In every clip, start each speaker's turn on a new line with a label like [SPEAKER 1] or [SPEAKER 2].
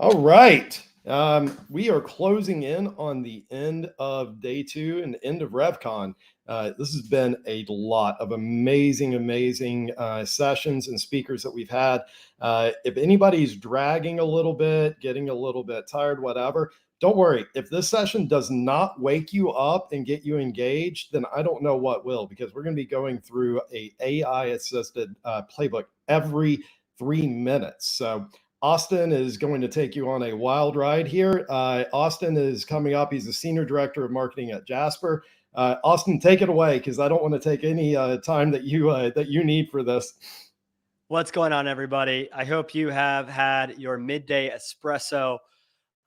[SPEAKER 1] All right. We are closing in on the end of day 2 and the end of RevCon. This has been a lot of amazing sessions and speakers that we've had. If anybody's dragging a little bit, getting a little bit tired, whatever, don't worry. If this session does not wake you up and get you engaged, then I don't know what will, because we're going to be going through a AI-assisted playbook every 3 minutes. So Austin is going to take you on a wild ride here. Austin is coming up. He's the Senior Director of Marketing at Jasper. Austin, take it away, because I don't want to take any time that you need for this.
[SPEAKER 2] What's going on, everybody? I hope you have had your midday espresso,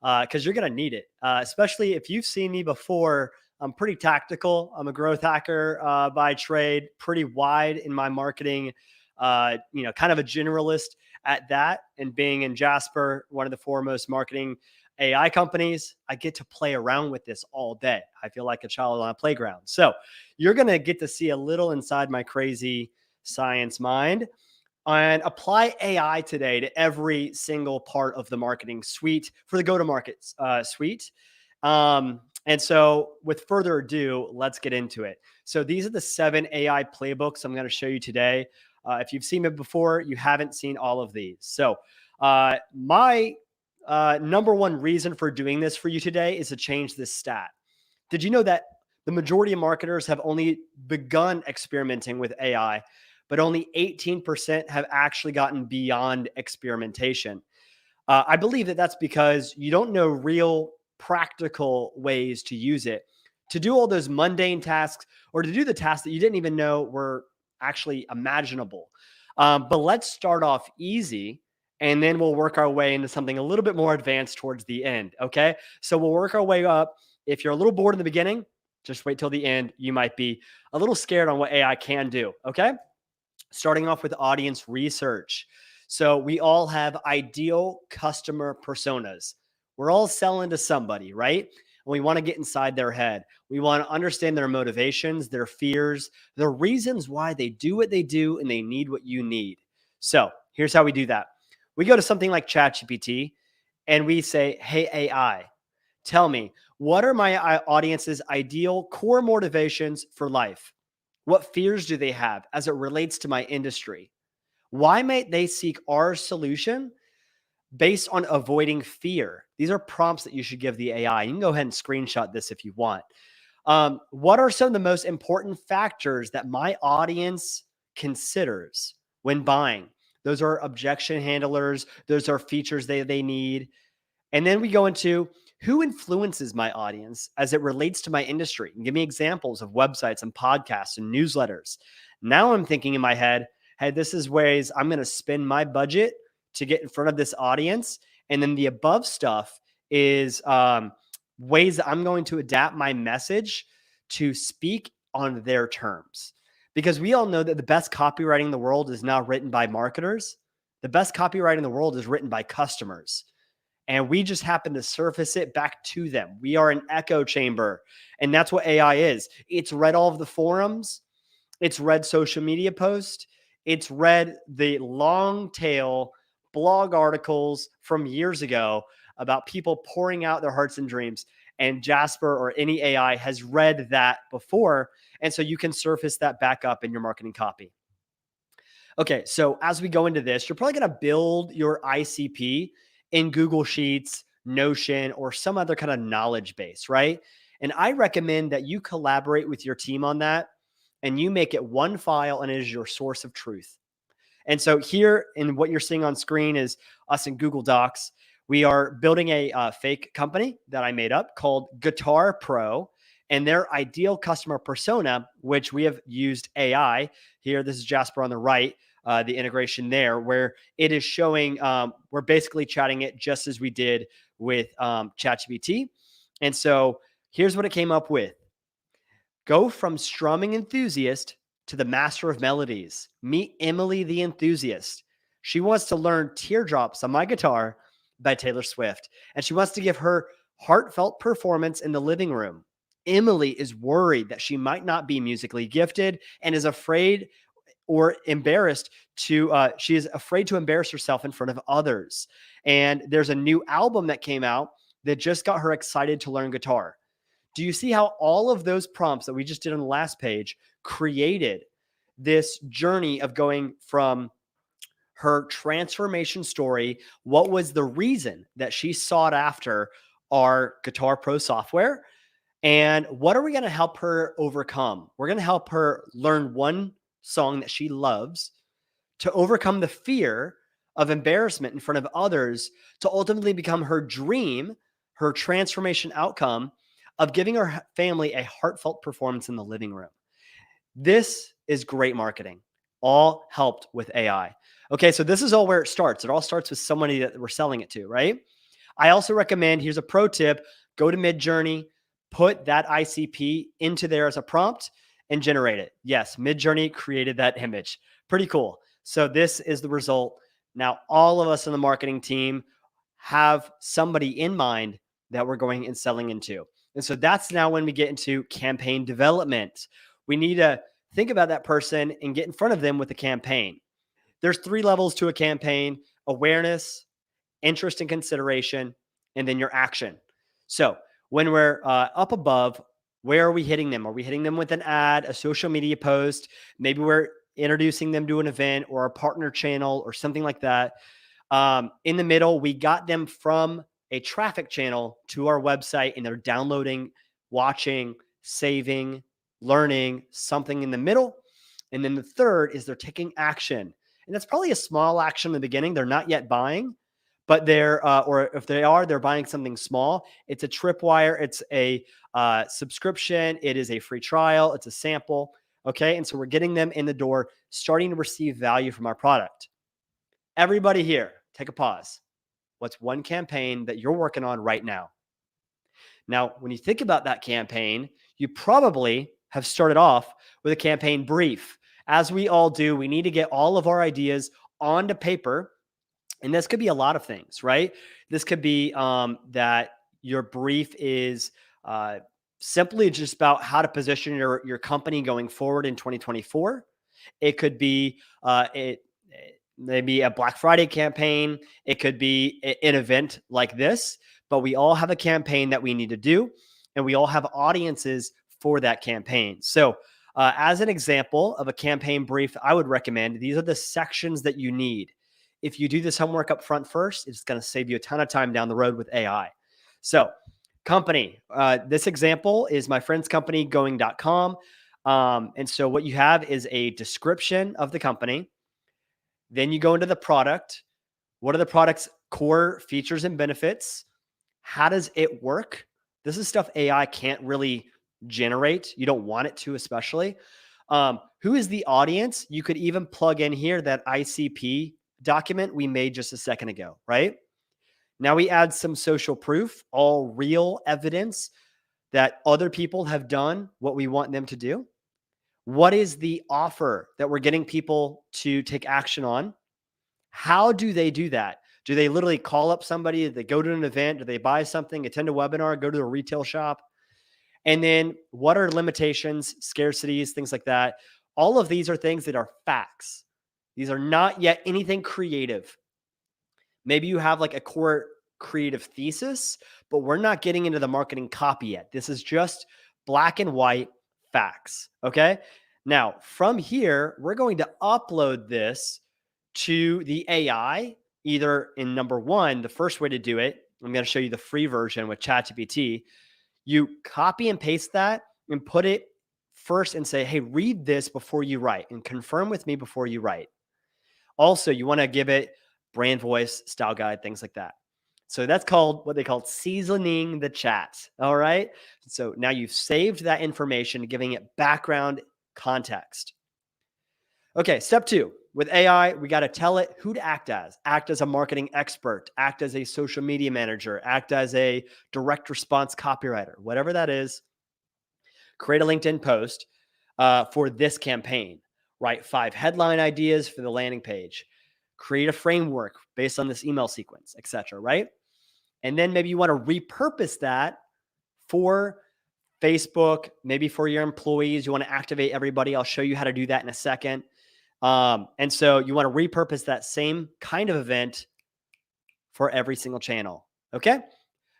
[SPEAKER 2] because you're going to need it, especially if you've seen me before. I'm pretty tactical. I'm a growth hacker by trade, pretty wide in my marketing, kind of a generalist at that. And being in Jasper, one of the foremost marketing AI companies, I get to play around with this all day. I feel like a child on a playground. So you're going to get to see a little inside my crazy science mind and apply AI today to every single part of the marketing suite for the go-to-market suite. And so with further ado, let's get into it. So these are the 7 AI playbooks I'm going to show you today. If you've seen it before, you haven't seen all of these. So my number one reason for doing this for you today is to change this stat. Did you know that the majority of marketers have only begun experimenting with AI, but only 18% have actually gotten beyond experimentation? I believe that that's because you don't know real practical ways to use it to do all those mundane tasks, or to do the tasks that you didn't even know were actually imaginable. But let's start off easy, and then we'll work our way into something a little bit more advanced towards the end. Okay. So we'll work our way up. If you're a little bored in the beginning, just wait till the end. You might be a little scared on what AI can do. Okay. Starting off with audience research. So we all have ideal customer personas. We're all selling to somebody, right? And we want to get inside their head. We want to understand their motivations, their fears, the reasons why they do what they do, and they need what you need. So here's how we do that. We go to something like ChatGPT and we say, hey, AI, tell me, what are my audience's ideal core motivations for life? What fears do they have as it relates to my industry? Why might they seek our solution based on avoiding fear? These are prompts that you should give the AI. You can go ahead and screenshot this if you want. What are some of the most important factors that my audience considers when buying? Those are objection handlers. Those are features they need. And then we go into who influences my audience as it relates to my industry. And give me examples of websites and podcasts and newsletters. Now I'm thinking in my head, hey, this is ways I'm going to spend my budget to get in front of this audience. And then the above stuff is ways that I'm going to adapt my message to speak on their terms. Because we all know that the best copywriting in the world is not written by marketers. The best copywriting in the world is written by customers. And we just happen to surface it back to them. We are an echo chamber. And that's what AI is. It's read all of the forums. It's read social media posts. It's read the long tail blog articles from years ago about people pouring out their hearts and dreams. And Jasper or any AI has read that before. And so you can surface that back up in your marketing copy. Okay, so as we go into this, you're probably going to build your ICP in Google Sheets, Notion, or some other kind of knowledge base, right? And I recommend that you collaborate with your team on that and you make it one file and it is your source of truth. And so here in what you're seeing on screen is us in Google Docs. We are building a fake company that I made up called Guitar Pro, and their ideal customer persona, which we have used AI here. This is Jasper on the right, the integration there, where it is showing, we're basically chatting it just as we did with ChatGPT. And so here's what it came up with. Go from strumming enthusiast to the master of melodies. Meet Emily the enthusiast. She wants to learn Teardrops on My Guitar by Taylor Swift, and she wants to give her heartfelt performance in the living room. Emily is worried that she might not be musically gifted and is afraid or embarrassed she is afraid to embarrass herself in front of others. And there's a new album that came out that just got her excited to learn guitar. Do you see how all of those prompts that we just did on the last page created this journey of going from her transformation story? What was the reason that she sought after our Guitar Pro software? And what are we going to help her overcome? We're going to help her learn one song that she loves to overcome the fear of embarrassment in front of others, to ultimately become her dream, her transformation outcome of giving her family a heartfelt performance in the living room. This is great marketing, all helped with AI. Okay, so this is all where it starts. It all starts with somebody that we're selling it to, right? I also recommend, here's a pro tip, go to Midjourney, put that ICP into there as a prompt and generate it. Yes, Midjourney created that image. Pretty cool. So this is the result. Now, all of us in the marketing team have somebody in mind that we're going and selling into. And so that's now when we get into campaign development. We need to think about that person and get in front of them with a campaign. There's 3 levels to a campaign: awareness, interest and consideration, and then your action. So when we're up above, where are we hitting them? Are we hitting them with an ad, a social media post? Maybe we're introducing them to an event or a partner channel or something like that. In the middle, we got them from a traffic channel to our website, and they're downloading, watching, saving, learning, something in the middle. And then the third is they're taking action. And that's probably a small action in the beginning. They're not yet buying, but they're, or if they are, they're buying something small. It's a tripwire. It's a subscription. It is a free trial. It's a sample. Okay. And so we're getting them in the door, starting to receive value from our product. Everybody here, take a pause. What's one campaign that you're working on right now? Now, when you think about that campaign, you probably have started off with a campaign brief. As we all do, we need to get all of our ideas onto paper. And this could be a lot of things, right? This could be that your brief is simply just about how to position your company going forward in 2024. It could be maybe a Black Friday campaign. It could be an event like this, but we all have a campaign that we need to do, and we all have audiences for that campaign. So as an example of a campaign brief, I would recommend, these are the sections that you need. If you do this homework up front first, it's going to save you a ton of time down the road with AI. So company, this example is my friend's company, going.com. And so what you have is a description of the company. Then you go into the product. What are the product's core features and benefits? How does it work? This is stuff AI can't really generate. You don't want it to, especially. Who is the audience? You could even plug in here that ICP document we made just a second ago, right? Now we add some social proof, all real evidence that other people have done what we want them to do. What is the offer that we're getting people to take action on? How do they do that? Do they literally call up somebody? Do they go to an event? Do they buy something, attend a webinar, go to a retail shop? And then what are limitations, scarcities, things like that? All of these are things that are facts. These are not yet anything creative. Maybe you have like a core creative thesis, but we're not getting into the marketing copy yet. This is just black and white facts. Okay. Now, from here, we're going to upload this to the AI, either in number one, the first way to do it, I'm going to show you the free version with ChatGPT. You copy and paste that and put it first and say, hey, read this before you write and confirm with me before you write. Also, you want to give it brand voice, style guide, things like that. So that's called what they call seasoning the chat. All right. So now you've saved that information, giving it background context. Okay. Step 2, with AI, we got to tell it who to act as a marketing expert, act as a social media manager, act as a direct response copywriter, whatever that is. Create a LinkedIn post for this campaign. Write 5 headline ideas for the landing page. Create a framework based on this email sequence, etc. Right? And then maybe you want to repurpose that for Facebook, maybe for your employees. You want to activate everybody. I'll show you how to do that in a second. And so you want to repurpose that same kind of event for every single channel. Okay.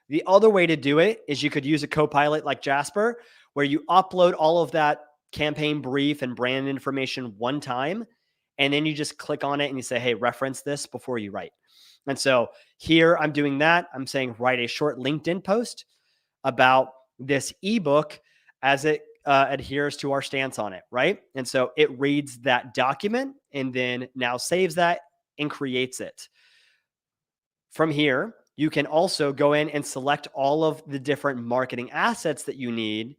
[SPEAKER 2] The other way to do it is you could use a co-pilot like Jasper, where you upload all of that campaign brief and brand information one time, and then you just click on it and you say, hey, reference this before you write. And so here I'm doing that. I'm saying write a short LinkedIn post about this ebook as it adheres to our stance on it, right? And so it reads that document and then now saves that and creates it. From here, you can also go in and select all of the different marketing assets that you need,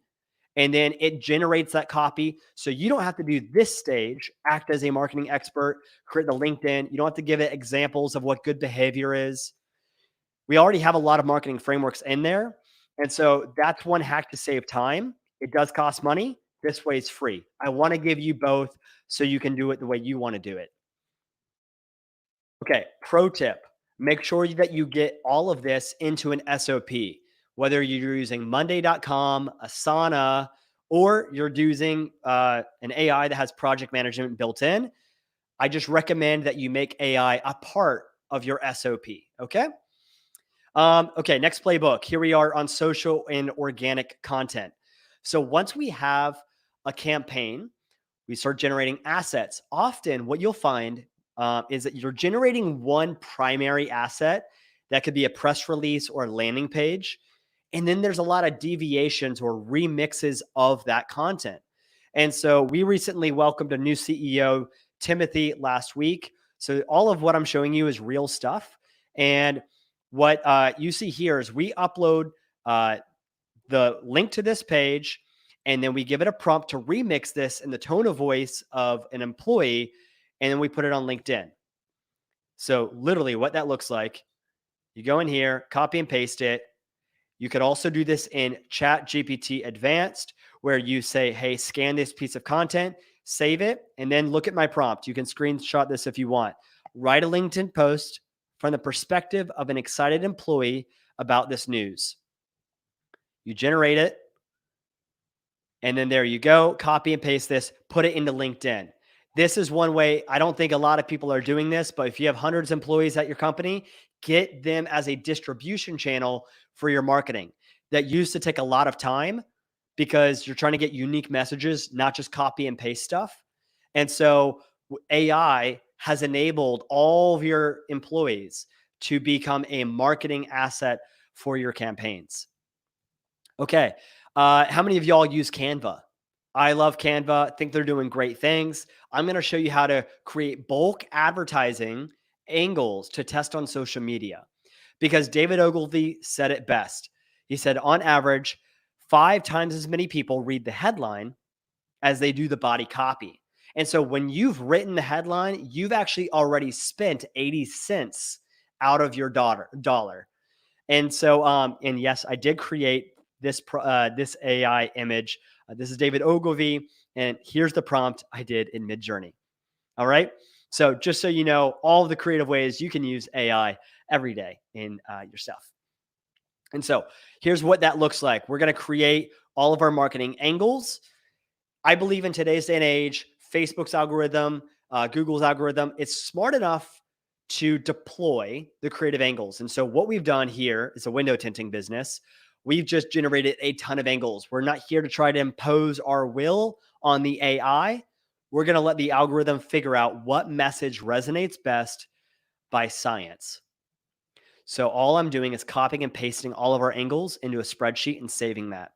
[SPEAKER 2] and then it generates that copy. So you don't have to do this stage, act as a marketing expert, create the LinkedIn. You don't have to give it examples of what good behavior is. We already have a lot of marketing frameworks in there. And so that's one hack to save time. It does cost money. This way it's free. I want to give you both so you can do it the way you want to do it. Okay, pro tip. Make sure that you get all of this into an SOP, whether you're using Monday.com, Asana, or you're using an AI that has project management built in. I just recommend that you make AI a part of your SOP. Okay. Okay, next playbook. Here we are on social and organic content. So once we have a campaign, we start generating assets. Often, what you'll find is that you're generating one primary asset that could be a press release or a landing page. And then there's a lot of deviations or remixes of that content. And so we recently welcomed a new CEO, Timothy, last week. So all of what I'm showing you is real stuff. And what you see here is we upload the link to this page, and then we give it a prompt to remix this in the tone of voice of an employee, and then we put it on LinkedIn. So literally what that looks like, you go in here, copy and paste it. You could also do this in ChatGPT Advanced, where you say, hey, scan this piece of content, save it, and then look at my prompt. You can screenshot this if you want. Write a LinkedIn post from the perspective of an excited employee about this news. You generate it, and then there you go. Copy and paste this, put it into LinkedIn. This is one way. I don't think a lot of people are doing this, but if you have hundreds of employees at your company, get them as a distribution channel for your marketing. That used to take a lot of time because you're trying to get unique messages, not just copy and paste stuff. And so AI has enabled all of your employees to become a marketing asset for your campaigns. Okay. How many of y'all use Canva? I love Canva. I think they're doing great things. I'm going to show you how to create bulk advertising angles to test on social media, because David Ogilvy said it best. He said, on average, 5 times as many people read the headline as they do the body copy. And so when you've written the headline, you've actually already spent 80 cents out of your dollar. And so, and yes, I did create this AI image. This is David Ogilvy, and here's the prompt I did in Midjourney. All right. So just so you know, all of the creative ways you can use AI every day in your stuff. And so here's what that looks like. We're going to create all of our marketing angles. I believe in today's day and age, Facebook's algorithm, Google's algorithm, it's smart enough to deploy the creative angles. And so what we've done here is a window tinting business. We've just generated a ton of angles. We're not here to try to impose our will on the AI. We're going to let the algorithm figure out what message resonates best by science. So all I'm doing is copying and pasting all of our angles into a spreadsheet and saving that.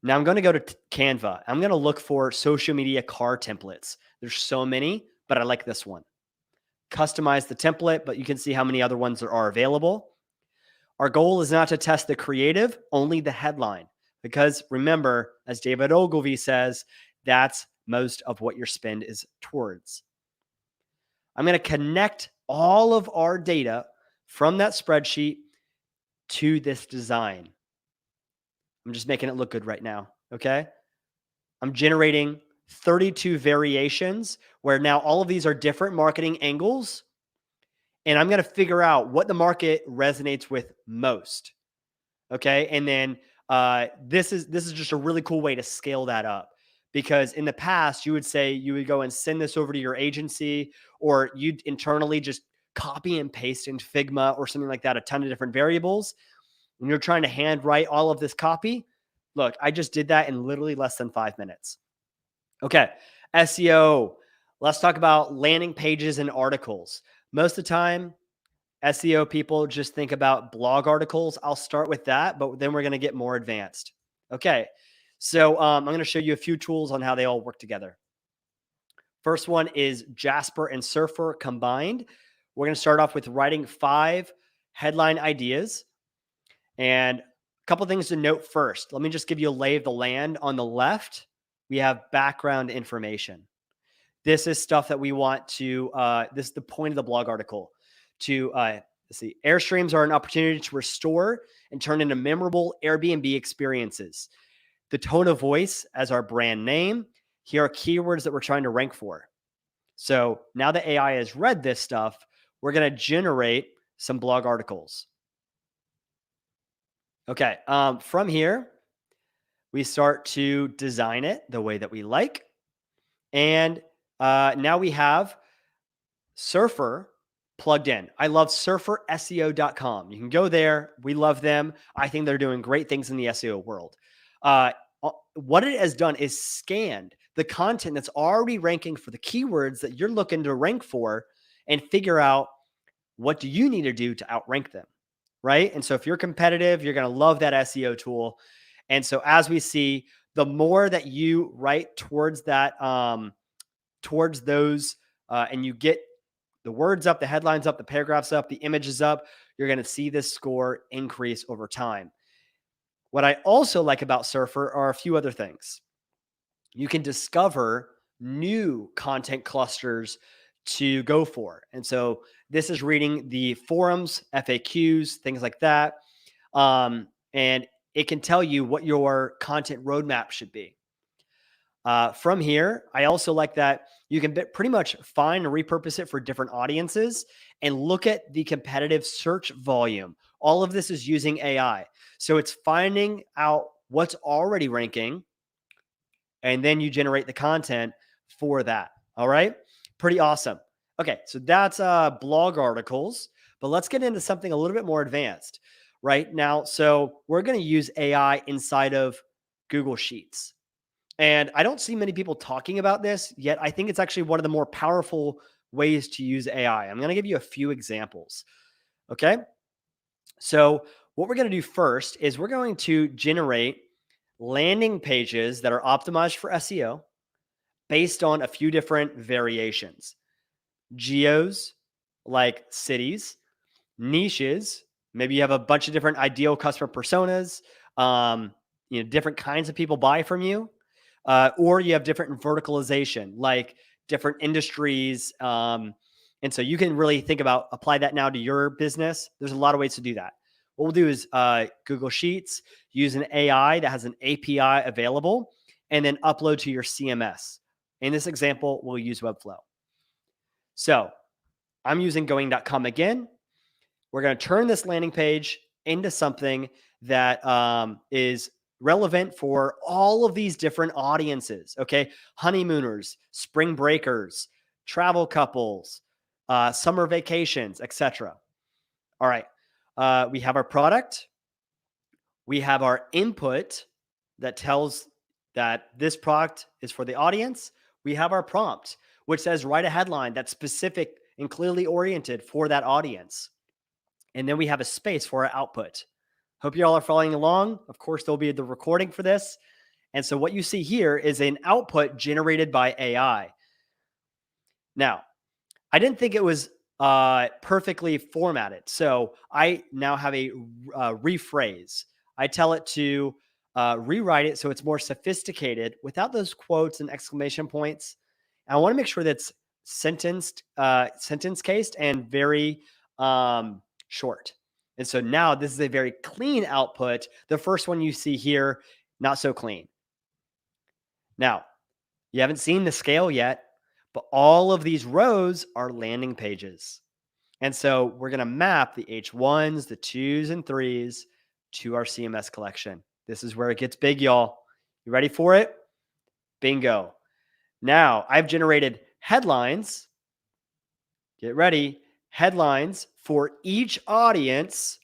[SPEAKER 2] Now I'm going to go to Canva. I'm going to look for social media car templates. There's so many, but I like this one. Customize the template, but you can see how many other ones there are available. Our goal is not to test the creative, only the headline, because remember, as David Ogilvy says, that's most of what your spend is towards. I'm going to connect all of our data from that spreadsheet to this design. I'm just making it look good right now. Okay. I'm generating 32 variations where now all of these are different marketing angles. And I'm going to figure out what the market resonates with most. Okay. And then this is just a really cool way to scale that up. because in the past you would say you would go and send this over to your agency, or you'd internally just copy and paste in Figma or something like that, a ton of different variables. When you're trying to hand write all of this copy, look, I just did that in literally less than 5 minutes. Okay, SEO. Let's talk about landing pages and articles. Most of the time, SEO people just think about blog articles. I'll start with that, but then we're going to get more advanced. Okay, so I'm going to show you a few tools on how they all work together. First one is Jasper and Surfer combined. We're going to start off with writing 5 headline ideas. And a couple things to note first. Let me just give you a lay of the land. On the left, we have background information. This is stuff that we want to, this is the point of the blog article. To, let's see, Airstreams are an opportunity to restore and turn into memorable Airbnb experiences. The tone of voice as our brand name. Here are keywords that we're trying to rank for. So now that AI has read this stuff, we're going to generate some blog articles. Okay, from here, we start to design it the way that we like. And now we have Surfer plugged in. I love surferseo.com. You can go there. We love them. I think they're doing great things in the SEO world. What it has done is scanned the content that's already ranking for the keywords that you're looking to rank for and figure out what do you need to do to outrank them, right? And so if you're competitive, you're going to love that SEO tool. And so as we see, the more that you write towards that, towards those, and you get the words up, the headlines up, the paragraphs up, the images up, you're going to see this score increase over time. What I also like about Surfer are a few other things. You can discover new content clusters to go for. And so this is reading the forums, FAQs, things like that. And it can tell you what your content roadmap should be. From here, I also like that you can pretty much find and repurpose it for different audiences and look at the competitive search volume. All of this is using AI. So it's finding out what's already ranking, and then you generate the content for that. All right. Pretty awesome. Okay. So that's blog articles, but let's get into something a little bit more advanced right now. So we're going to use AI inside of Google Sheets. And I don't see many people talking about this yet. I think it's actually one of the more powerful ways to use AI. I'm going to give you a few examples. Okay. So what we're going to do first is we're going to generate landing pages that are optimized for SEO based on a few different variations. Geos, like cities, niches, maybe you have a bunch of different ideal customer personas, different kinds of people buy from you, or you have different verticalization, like different industries. And so you can really think about, apply that now to your business. There's a lot of ways to do that. What we'll do is Google Sheets, use an AI that has an API available, and then upload to your CMS. In this example, we'll use Webflow. So I'm using going.com again. We're going to turn this landing page into something that is relevant for all of these different audiences. Okay. Honeymooners, spring breakers, travel couples, summer vacations, etc. All right. We have our product. We have our input that tells that this product is for the audience. We have our prompt, which says write a headline that's specific and clearly oriented for that audience. And then we have a space for our output. Hope you all are following along. Of course, there'll be the recording for this. And so what you see here is an output generated by AI. Now, I didn't think it was perfectly formatted. So I now have a rephrase. I tell it to rewrite it so it's more sophisticated without those quotes and exclamation points. And I want to make sure that's sentence cased and very short. And so now this is a very clean output. The first one you see here, not so clean. Now, you haven't seen the scale yet, but all of these rows are landing pages. And so we're going to map the H1s, the 2s, and 3s to our CMS collection. This is where it gets big, y'all. You ready for it? Bingo. Now I've generated headlines. Get ready. Headlines for each audience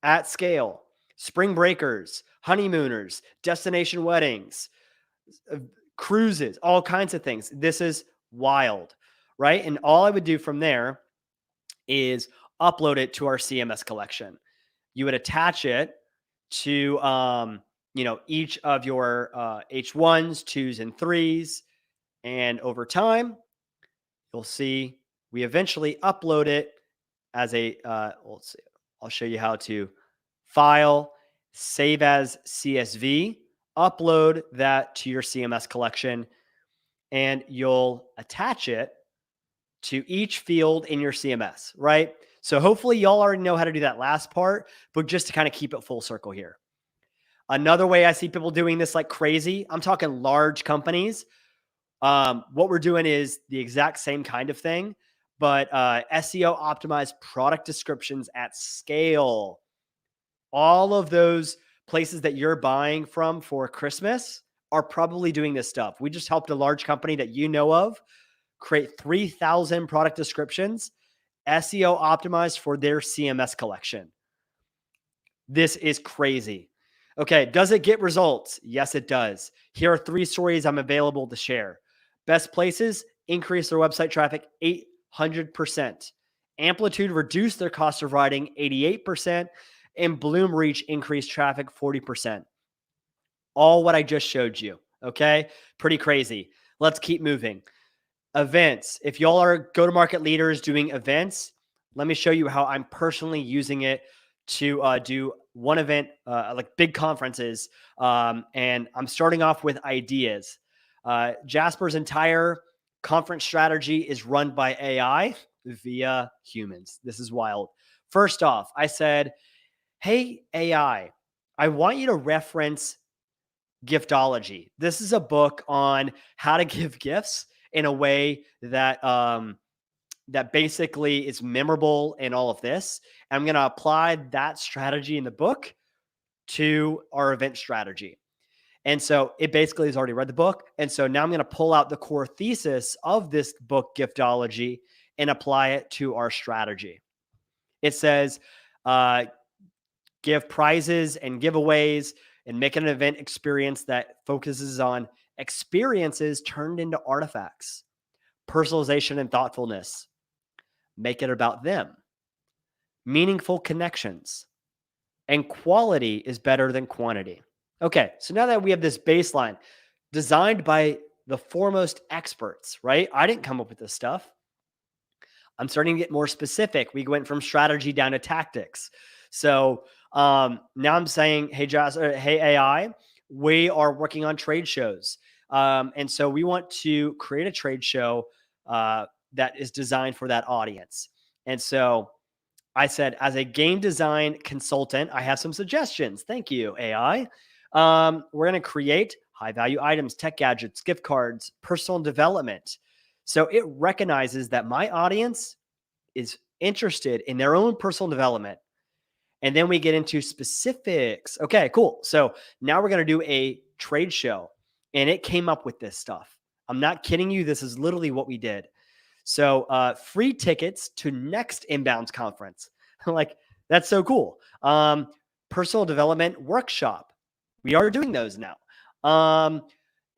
[SPEAKER 2] at scale. Spring breakers, honeymooners, destination weddings, cruises, all kinds of things. This is wild, right? And all I would do from there is upload it to our CMS collection. You would attach it to each of your H1s, 2s, and 3s. And over time, you'll see we eventually upload it as a, let's see, I'll show you how to file, save as CSV, upload that to your CMS collection, and you'll attach it to each field in your CMS, right? So hopefully y'all already know how to do that last part, but just to kind of keep it full circle here. Another way I see people doing this like crazy, I'm talking large companies. What we're doing is the exact same kind of thing, but SEO optimized product descriptions at scale. All of those places that you're buying from for Christmas are probably doing this stuff. We just helped a large company that you know of create 3,000 product descriptions, SEO optimized for their CMS collection. This is crazy. Okay, does it get results? Yes, it does. Here are 3 stories I'm available to share. Best places, increase their website traffic 800%. Amplitude reduced their cost of writing 88%. And Bloom Reach increased traffic 40%. All what I just showed you. Okay, pretty crazy. Let's keep moving. Events. If y'all are go-to-market leaders doing events, let me show you how I'm personally using it to do one event, like big conferences. And I'm starting off with ideas. Jasper's entire conference strategy is run by AI via humans. This is wild. First off, I said, hey, AI, I want you to reference Giftology. This is a book on how to give gifts in a way that that basically is memorable in all of this. And I'm going to apply that strategy in the book to our event strategy. And so it basically has already read the book. And so now I'm going to pull out the core thesis of this book, Giftology, and apply it to our strategy. It says, give prizes and giveaways and make an event experience that focuses on experiences turned into artifacts, personalization and thoughtfulness. Make it about them, meaningful connections, and quality is better than quantity. Okay, so now that we have this baseline designed by the foremost experts, right? I didn't come up with this stuff. I'm starting to get more specific. We went from strategy down to tactics. So now I'm saying, hey, hey, AI, we are working on trade shows. And so we want to create a trade show that is designed for that audience. And so I said, as a game design consultant, I have some suggestions. Thank you, AI. We're going to create high value items, tech gadgets, gift cards, personal development. So it recognizes that my audience is interested in their own personal development. And then we get into specifics. Okay, cool. So now we're going to do a trade show. And it came up with this stuff. I'm not kidding you. This is literally what we did. So free tickets to next Inbounds conference. Like, that's so cool. Personal development workshop. We are doing those now.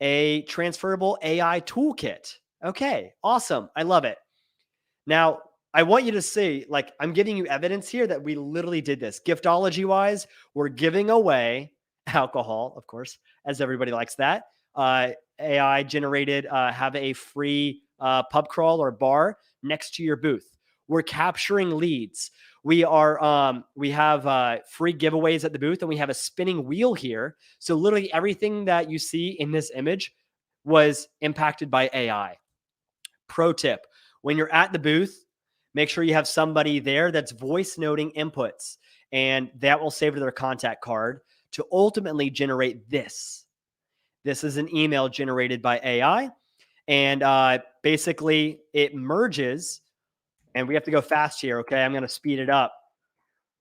[SPEAKER 2] A transferable AI toolkit. Okay, awesome. I love it. Now, I want you to see, like, I'm giving you evidence here that we literally did this. Giftology wise, we're giving away alcohol, of course, as everybody likes that. AI generated, have a free pub crawl or bar next to your booth. We're capturing leads. We are, we have free giveaways at the booth, and we have a spinning wheel here. So literally everything that you see in this image was impacted by AI. Pro tip, when you're at the booth, make sure you have somebody there that's voice noting inputs, and that will save to their contact card to ultimately generate this. This is an email generated by AI, and basically it merges, and we have to go fast here. Okay. I'm going to speed it up.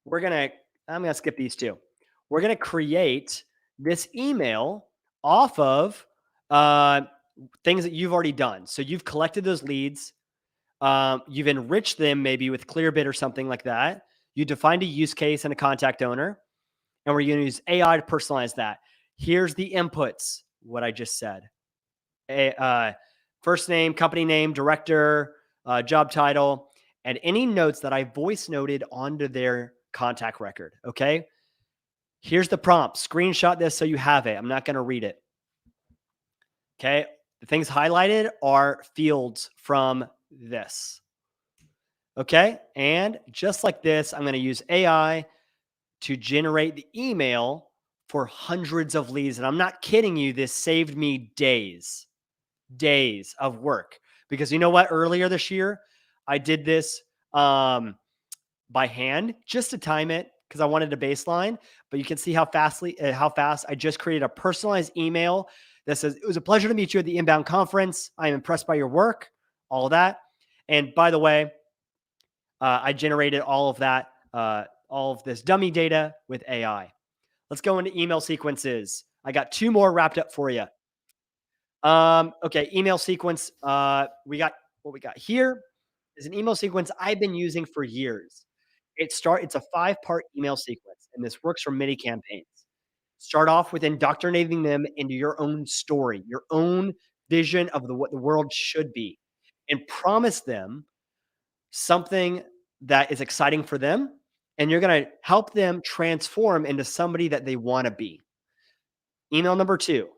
[SPEAKER 2] I'm going to skip these two. We're going to create this email off of things that you've already done. So you've collected those leads. You've enriched them maybe with Clearbit or something like that. You defined a use case and a contact owner, and we're going to use AI to personalize that. Here's the inputs, what I just said. First name, company name, director, job title, and any notes that I voice noted onto their contact record. Okay. Here's the prompt. Screenshot this so you have it. I'm not going to read it. Okay. The things highlighted are fields from this. Okay. And just like this, I'm going to use AI to generate the email for hundreds of leads. And I'm not kidding you. This saved me days of work, because you know what? Earlier this year, I did this by hand just to time it, because I wanted a baseline. But you can see how fast I just created a personalized email that says, "It was a pleasure to meet you at the Inbound conference. I am impressed by your work," all of that. And by the way, I generated all of that, all of this dummy data with AI. Let's go into email sequences. I got 2 more wrapped up for you. Okay, email sequence. We got what we got here is an email sequence I've been using for years. It's a 5-part email sequence, and this works for many campaigns. Start off with indoctrinating them into your own story, your own vision of what the world should be, and promise them something that is exciting for them, and you're going to help them transform into somebody that they want to be. Email number 2,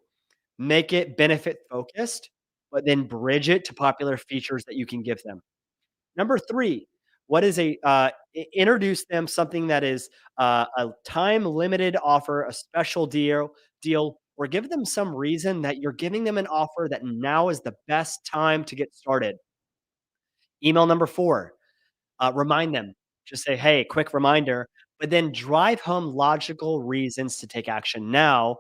[SPEAKER 2] make it benefit focused, but then bridge it to popular features that you can give them. Number 3, what is introduce them something that is a time limited offer, a special deal, or give them some reason that you're giving them an offer that now is the best time to get started. Email number 4, remind them. Just say, "Hey, quick reminder," but then drive home logical reasons to take action now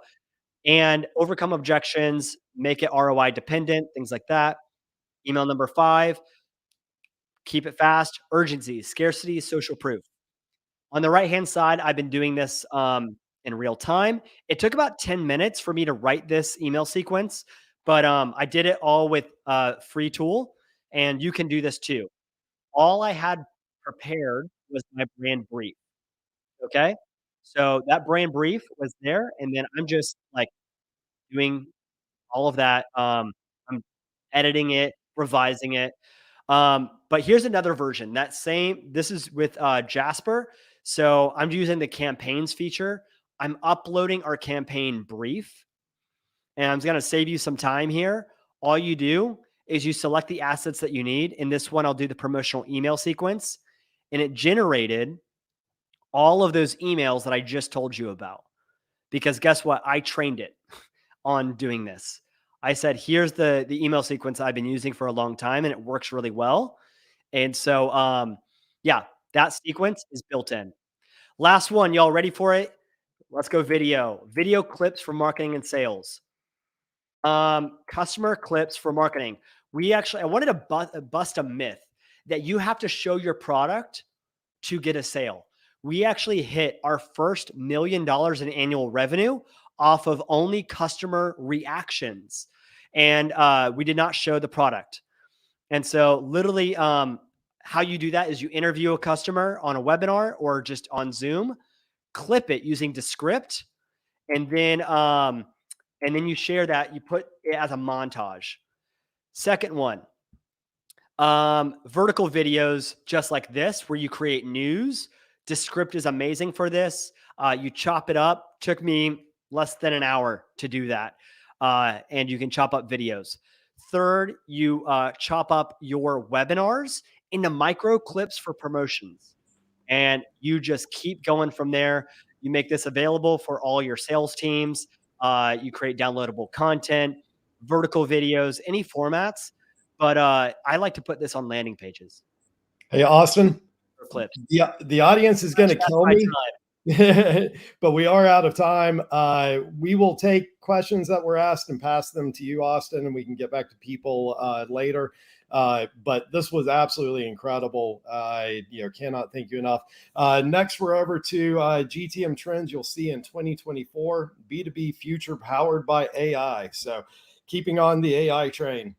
[SPEAKER 2] and overcome objections, make it ROI dependent, things like that. Email number 5, keep it fast, urgency, scarcity, social proof. On the right-hand side, I've been doing this in real time. It took about 10 minutes for me to write this email sequence, but I did it all with a free tool, and you can do this too. All I had prepared was my brand brief. Okay. So that brand brief was there, and then I'm just like doing all of that. I'm editing it, revising it. But here's another version. This is with Jasper. So I'm using the campaigns feature. I'm uploading our campaign brief, and I'm going to save you some time here. All you do is you select the assets that you need. In this one, I'll do the promotional email sequence, and it generated all of those emails that I just told you about. Because guess what? I trained it on doing this. I said, here's the email sequence I've been using for a long time, and it works really well. And so, yeah, that sequence is built in. Last one, y'all ready for it? Let's go video clips for marketing and sales. Customer clips for marketing. I wanted to bust a myth that you have to show your product to get a sale. We actually hit our first $1 million in annual revenue off of only customer reactions. And we did not show the product. And so literally how you do that is you interview a customer on a webinar or just on Zoom, clip it using Descript, and then you share that. You put it as a montage. Second one, vertical videos just like this, where you create news. Descript is amazing for this. You chop it up. Took me less than an hour to do that. And you can chop up videos. Third, you chop up your webinars into micro clips for promotions. And you just keep going from there. You make this available for all your sales teams. You create downloadable content, vertical videos, any formats. But I like to put this on landing pages
[SPEAKER 1] Hey, Austin,
[SPEAKER 2] for clips.
[SPEAKER 1] the audience is going to kill me, but we are out of time. We will take questions that were asked and pass them to you, Austin, and we can get back to people later. But this was absolutely incredible. I cannot thank you enough. Next, we're over to GTM trends you'll see in 2024, B2B future powered by AI. So keeping on the AI train.